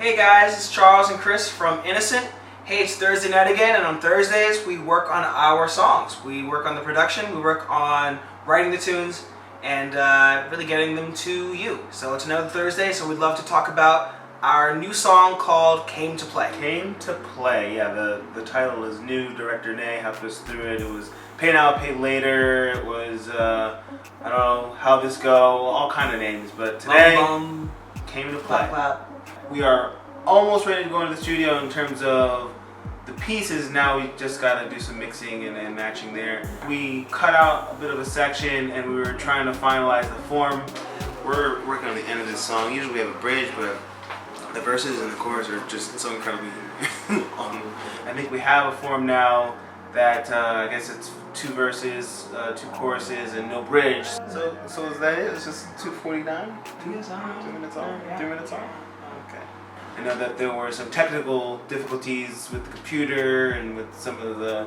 Hey guys, it's Charles and Chris from InnissENT. Hey, it's Thursday night again, and on Thursdays we work on our songs. We work on the production, we work on writing the tunes, and really getting them to you. So it's another Thursday, so we'd love to talk about our new song called Came to Play. Came to Play, yeah, the title is new. Director Nay helped us through it. It was Pay Now, Pay Later. It was, I don't know, How This Go, all kind of names. But today, Came to Play. Clap, clap. We are almost ready to go into the studio in terms of the pieces. Now we just got to do some mixing and matching there. We cut out a bit of a section and we were trying to finalize the form. We're working on the end of this song. Usually we have a bridge, but the verses and the chorus are just so incredibly I think we have a form now that I guess it's 2 verses, 2 choruses, and no bridge. So is that it? It's just 2:49? 2 minutes on? 3 minutes on? Okay. I know that there were some technical difficulties with the computer and with some of the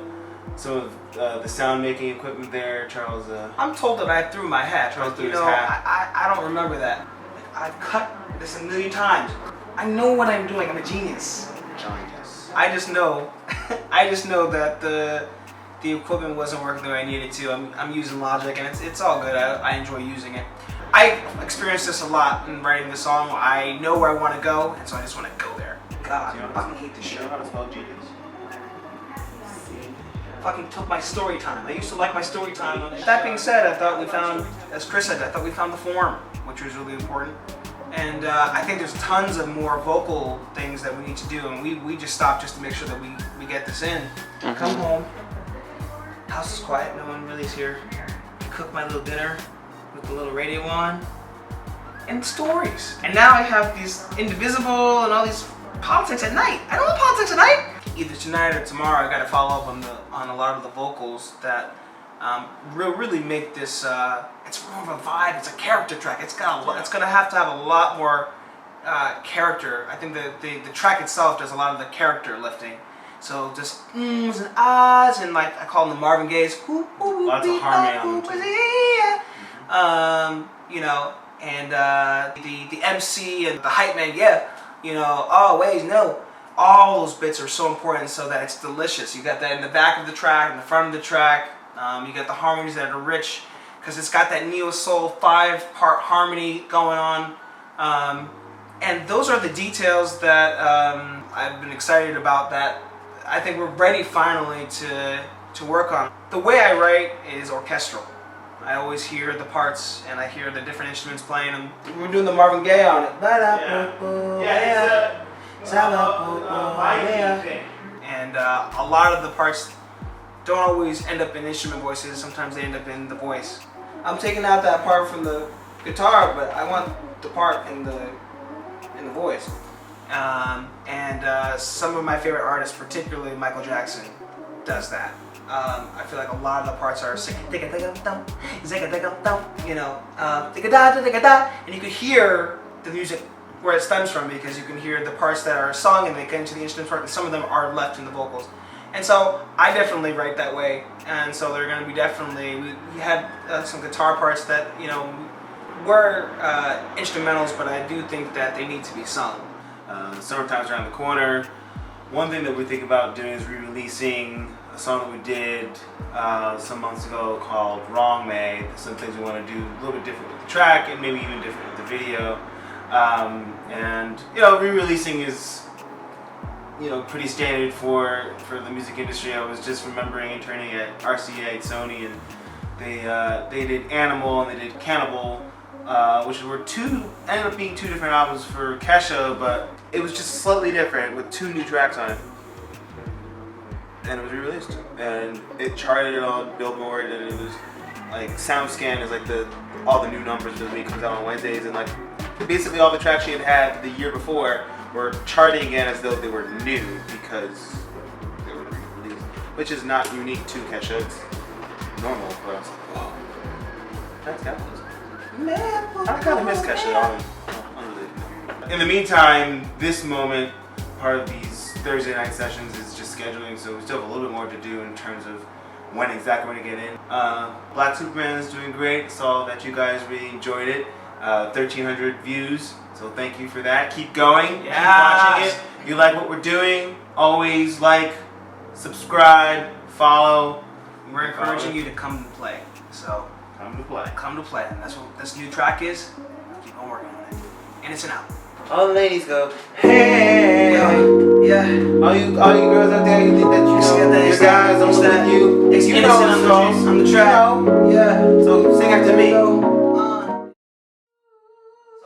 sound making equipment there. Charles. I'm told that I threw my hat. Charles threw his hat. I don't remember that. I've cut this a million times. I know what I'm doing. I'm a genius. Genius. I just know that the equipment wasn't working the way I needed to. I'm using Logic, and it's all good. I enjoy using it. I experienced this a lot in writing the song. I know where I want to go, and so I just want to go there. God, I fucking hate this shit. You know how to spell genius? Fucking took my story time. I used to like my story time. That being said, I thought we found, as Chris said, I thought we found the form, which was really important. And I think there's tons of more vocal things that we need to do, and we just stopped just to make sure that we get this in. Come home. House is quiet. No one really is here. Cook my little dinner with the little radio on, and stories. And now I have these Indivisible and all these politics at night. I don't want politics at night. Either tonight or tomorrow, I got to follow up on a lot of the vocals that really make this. It's more of a vibe. It's a character track. It's gonna have to have a lot more character. I think the track itself does a lot of the character lifting. So just ums and ahs, and like I call them the Marvin Gaye's. Lots of harmony on them. You know, and the MC and the hype man, yeah, you know, always no. All those bits are so important so that it's delicious. You got that in the back of the track, in the front of the track. You got the harmonies that are rich because it's got that neo-soul 5-part harmony going on. And those are the details that I've been excited about, that I think we're ready finally to work on. The way I write is orchestral. I always hear the parts and I hear the different instruments playing, and we're doing the Marvin Gaye on it. And a lot of the parts don't always end up in instrument voices. Sometimes they end up in the voice. I'm taking out that part from the guitar, but I want the part in the voice. Some of my favorite artists, particularly Michael Jackson, does that. I feel like a lot of the parts are you know, and you could hear the music where it stems from, because you can hear the parts that are sung and they get into the instruments part, and some of them are left in the vocals. And so I definitely write that way, and so they're going to be definitely, we had some guitar parts that, you know, were instrumentals, but I do think that they need to be sung. Summertime's around the corner. One thing that we think about doing is re-releasing a song that we did some months ago called Wrong May. Some things we want to do a little bit different with the track and maybe even different with the video. And you know, re-releasing is, you know, pretty standard for the music industry. I was just remembering interning at RCA at Sony, and they did Animal and they did Cannibal, which ended up being 2 different albums for Kesha, but it was just slightly different with 2 new tracks on it. And it was re-released, and it charted on Billboard, and it was like SoundScan is like all the new numbers that week comes out on Wednesdays, and like basically all the tracks she had the year before were charting again as though they were new because they were re-released, which is not unique to Kesha. It's normal for us. Wow, that's capitalism. I kind of miss Kesha. In the meantime, this moment, part of these Thursday night sessions is just scheduling, so we still have a little bit more to do in terms of when exactly we're going to get in. Black Superman is doing great. Saw that you guys really enjoyed it. 1,300 views. So thank you for that. Keep going. Yes. Keep watching it. If you like what we're doing, always like, subscribe, follow. We're encouraging you to come to play. So Come to play. come to play. And that's what this new track is. Keep on working on it. InnissENT out. All the ladies go, hey. Yeah. All you girls out there, you think that you know your guys don't look at you. It's You know the songs. on the track. You know. Yeah. So sing after me. So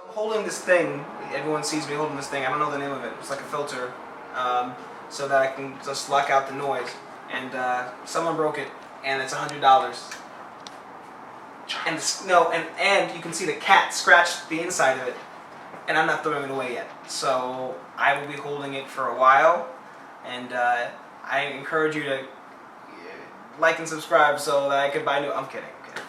I'm holding this thing. Everyone sees me holding this thing. I don't know the name of it. It's like a filter, so that I can just lock out the noise. And someone broke it, and it's $100. And and you can see the cat scratched the inside of it, and I'm not throwing it away yet. So I will be holding it for a while, and I encourage you to like and subscribe so that I can buy new. I'm kidding.